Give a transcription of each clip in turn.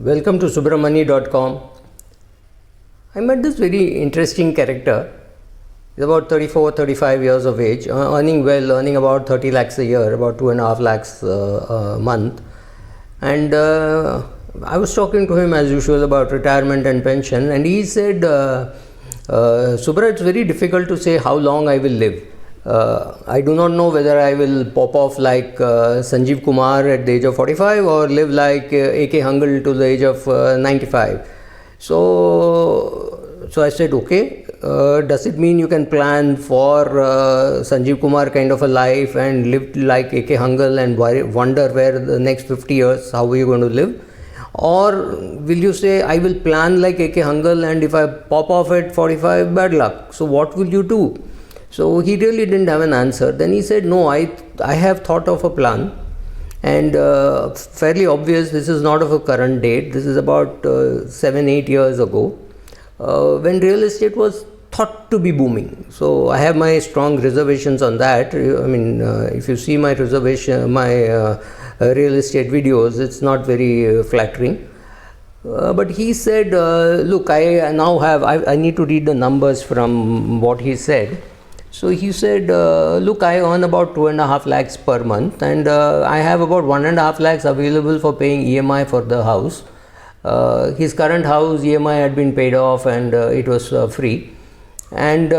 Welcome to subramani.com. I met this very interesting character. He's about 34-35 years of age, earning well, earning about 30 lakhs a year, about 2.5 lakhs a month. And I was talking to him as usual about retirement and pension, and he said, Subra, it's very difficult to say how long I will live. I do not know whether I will pop off like Sanjeev Kumar at the age of 45 or live like A.K. Hangal to the age of 95. So I said, okay, does it mean you can plan for Sanjeev Kumar kind of a life and live like A.K. Hangal and wonder where the next 50 years, how are you going to live? Or will you say, I will plan like A.K. Hangal and if I pop off at 45, bad luck. So what will you do? So he really didn't have an answer. Then he said, no, I have thought of a plan, and fairly obvious, this is not of a current date. This is about 7-8 years ago, when real estate was thought to be booming. So I have my strong reservations on that. I mean, if you see my reservation, my real estate videos, it's not very flattering. But he said, look, I need to read the numbers from what he said. So he said, look, I earn about 2.5 lakhs per month, and I have about 1.5 lakhs available for paying EMI for the house. His current house EMI had been paid off and it was free. And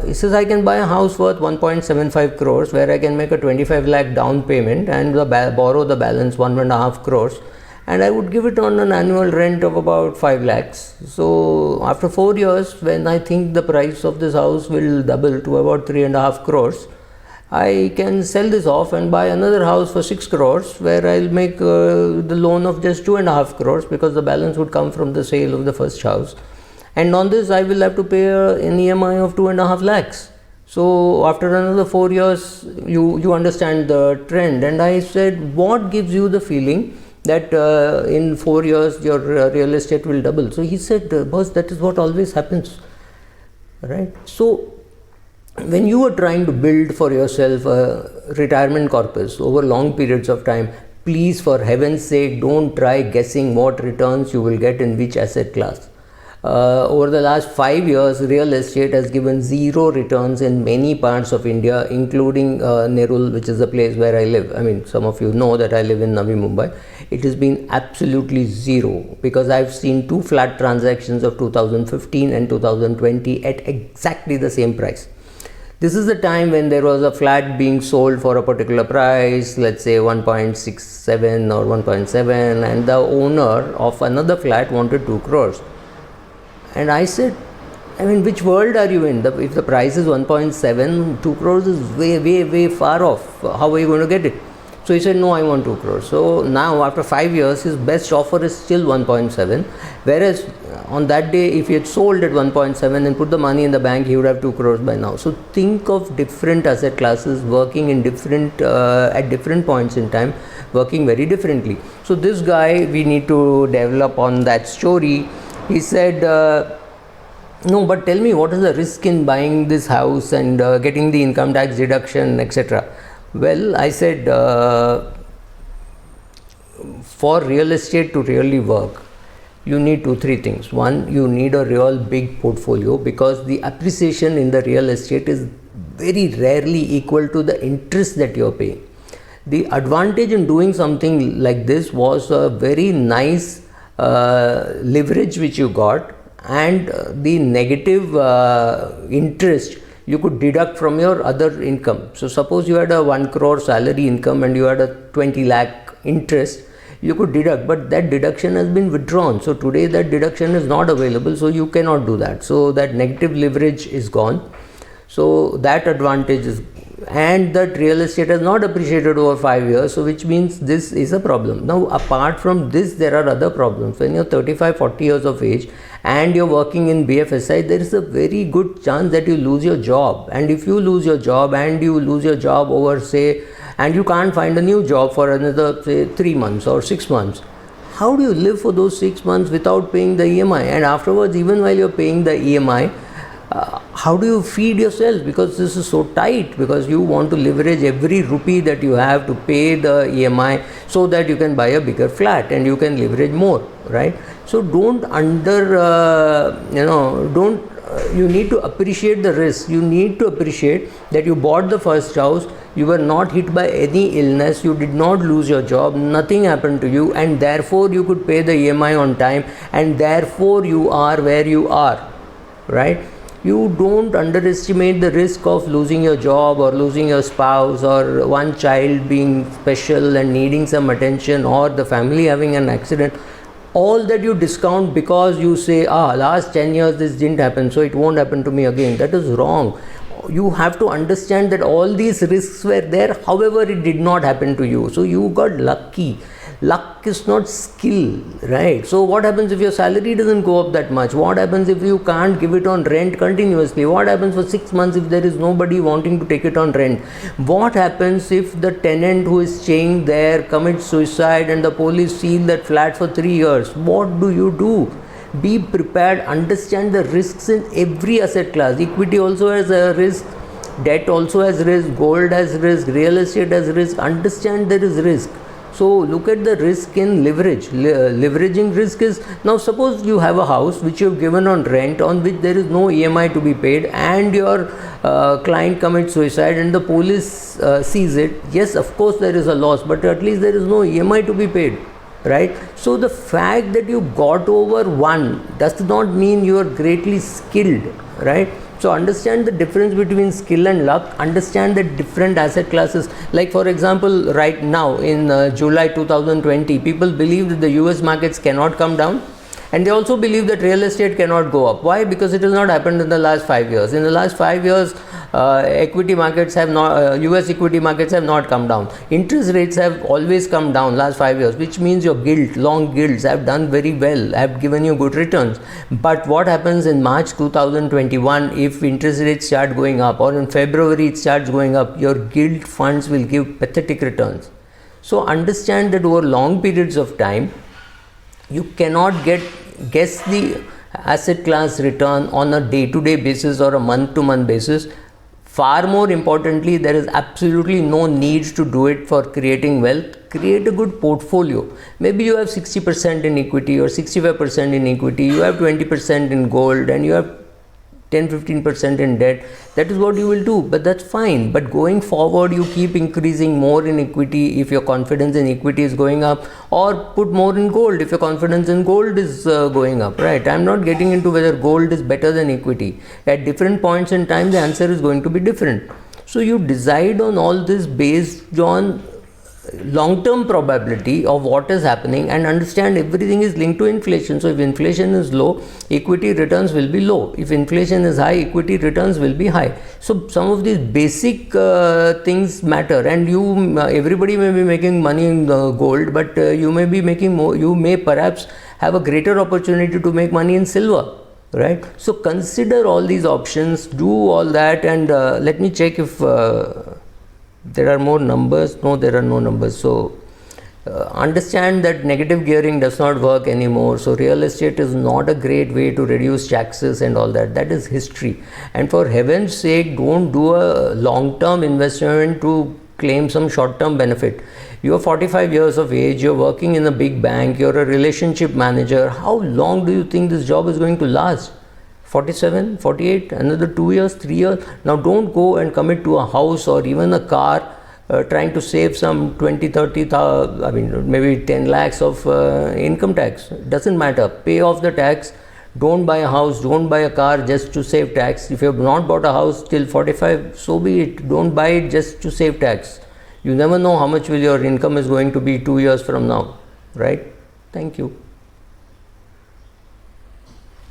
he says, I can buy a house worth 1.75 crores where I can make a 25 lakh down payment and borrow the balance 1.5 crores. And I would give it on an annual rent of about 5 lakhs. So after 4 years, when I think the price of this house will double to about 3.5 crores, I can sell this off and buy another house for 6 crores where I'll make the loan of just 2.5 crores because the balance would come from the sale of the first house. And on this, I will have to pay an EMI of 2.5 lakhs. So after another 4 years, you understand the trend. And I said, what gives you the feeling that in 4 years your real estate will double? So he said, boss, that is what always happens, right? So when you are trying to build for yourself a retirement corpus over long periods of time, please, for heaven's sake, don't try guessing what returns you will get in which asset class. Over the last 5 years, real estate has given zero returns in many parts of India, including Nerul, which is the place where I live. I mean, some of you know that I live in Navi Mumbai. It has been absolutely zero because I've seen 2 flat transactions of 2015 and 2020 at exactly the same price. This is the time when there was a flat being sold for a particular price, let's say 1.67 or 1.7, and the owner of another flat wanted 2 crores. And I said, I mean, which world are you in? If the price is 1.7, 2 crores is way far off. How are you going to get it? So he said, no, I want 2 crores. So now, after 5 years, his best offer is still 1.7. Whereas on that day, if he had sold at 1.7 and put the money in the bank, he would have 2 crores by now. So think of different asset classes working in at different points in time, working very differently. So this guy, we need to develop on that story. He said, no, but tell me, what is the risk in buying this house and getting the income tax deduction, etc.? Well, I said, for real estate to really work, you need 2-3 things. One, you need a real big portfolio because the appreciation in the real estate is very rarely equal to the interest that you're paying. The advantage in doing something like this was a very nice leverage which you got, and the negative interest you could deduct from your other income. So suppose you had a 1 crore salary income and you had a 20 lakh interest, you could deduct, but that deduction has been withdrawn. So today that deduction is not available, so you cannot do that. So that negative leverage is gone. So that advantage is, and that real estate has not appreciated over 5 years, so which means this is a problem. Now, apart from this, there are other problems. When you're 35-40 years of age and you're working in BFSI, there is a very good chance that you lose your job. And if you lose your job and you lose your job over, say, and you can't find a new job for another, say, 3 months or 6 months, how do you live for those 6 months without paying the EMI? And afterwards, even while you're paying the EMI, how do you feed yourself? Because this is so tight, because you want to leverage every rupee that you have to pay the EMI so that you can buy a bigger flat and you can leverage more, right? So don't you need to appreciate the risk. You need to appreciate that you bought the first house, you were not hit by any illness, you did not lose your job, nothing happened to you, and therefore you could pay the EMI on time, and therefore you are where you are, right? You don't underestimate the risk of losing your job or losing your spouse or one child being special and needing some attention or the family having an accident. All that you discount because you say, last 10 years this didn't happen, so it won't happen to me again. That is wrong. You have to understand that all these risks were there, however it did not happen to you. So you got lucky. Luck is not skill, right? So what happens if your salary doesn't go up that much? What happens if you can't give it on rent continuously? What happens for 6 months if there is nobody wanting to take it on rent? What happens if the tenant who is staying there commits suicide and the police seal that flat for 3 years? What do you do? Be prepared, understand the risks in every asset class. Equity also has a risk, debt also has risk, gold has risk, real estate has risk. Understand there is risk. So look at the risk in leverage. Leveraging risk is, now suppose you have a house which you have given on rent on which there is no EMI to be paid, and your client commits suicide and the police sees it. Yes, of course there is a loss, but at least there is no EMI to be paid, right? So the fact that you got over one does not mean you are greatly skilled, right? So understand the difference between skill and luck. Understand the different asset classes. Like for example, right now in July 2020, people believe that the US markets cannot come down, and they also believe that real estate cannot go up. Why? Because it has not happened in the last 5 years. In the last 5 years, equity markets have not, US equity markets have not come down. Interest rates have always come down last 5 years, which means your long gilts have done very well, have given you good returns. But what happens in March 2021 if interest rates start going up, or in February it starts going up? Your gilt funds will give pathetic returns. So understand that over long periods of time, you cannot guess the asset class return on a day-to-day basis or a month-to-month basis. Far more importantly, there is absolutely no need to do it for creating wealth. Create a good portfolio. Maybe you have 60% in equity or 65% in equity, you have 20% in gold, and you have 10-15% in debt. That is what you will do, but that's fine. But going forward, you keep increasing more in equity if your confidence in equity is going up, or put more in gold if your confidence in gold is going up, right? I'm not getting into whether gold is better than equity. At different points in time, the answer is going to be different. So you decide on all this based on long-term probability of what is happening, and understand everything is linked to inflation. So if inflation is low, equity returns will be low. If inflation is high, equity returns will be high. So some of these basic things matter, and everybody may be making money in gold, but you may be making more, you may perhaps have a greater opportunity to make money in silver, right? So consider all these options, do all that, and let me check if there are more numbers. No, there are no numbers. So understand that negative gearing does not work anymore. So real estate is not a great way to reduce taxes and all that. That is history. And for heaven's sake, don't do a long-term investment to claim some short-term benefit. You are 45 years of age, you're working in a big bank, you're a relationship manager. How long do you think this job is going to last? 47, 48, another 2 years, 3 years. Now don't go and commit to a house or even a car trying to save some 20, 30, maybe 10 lakhs of income tax. Doesn't matter. Pay off the tax. Don't buy a house, don't buy a car just to save tax. If you have not bought a house till 45, so be it. Don't buy it just to save tax. You never know how much will your income is going to be 2 years from now, right? Thank you.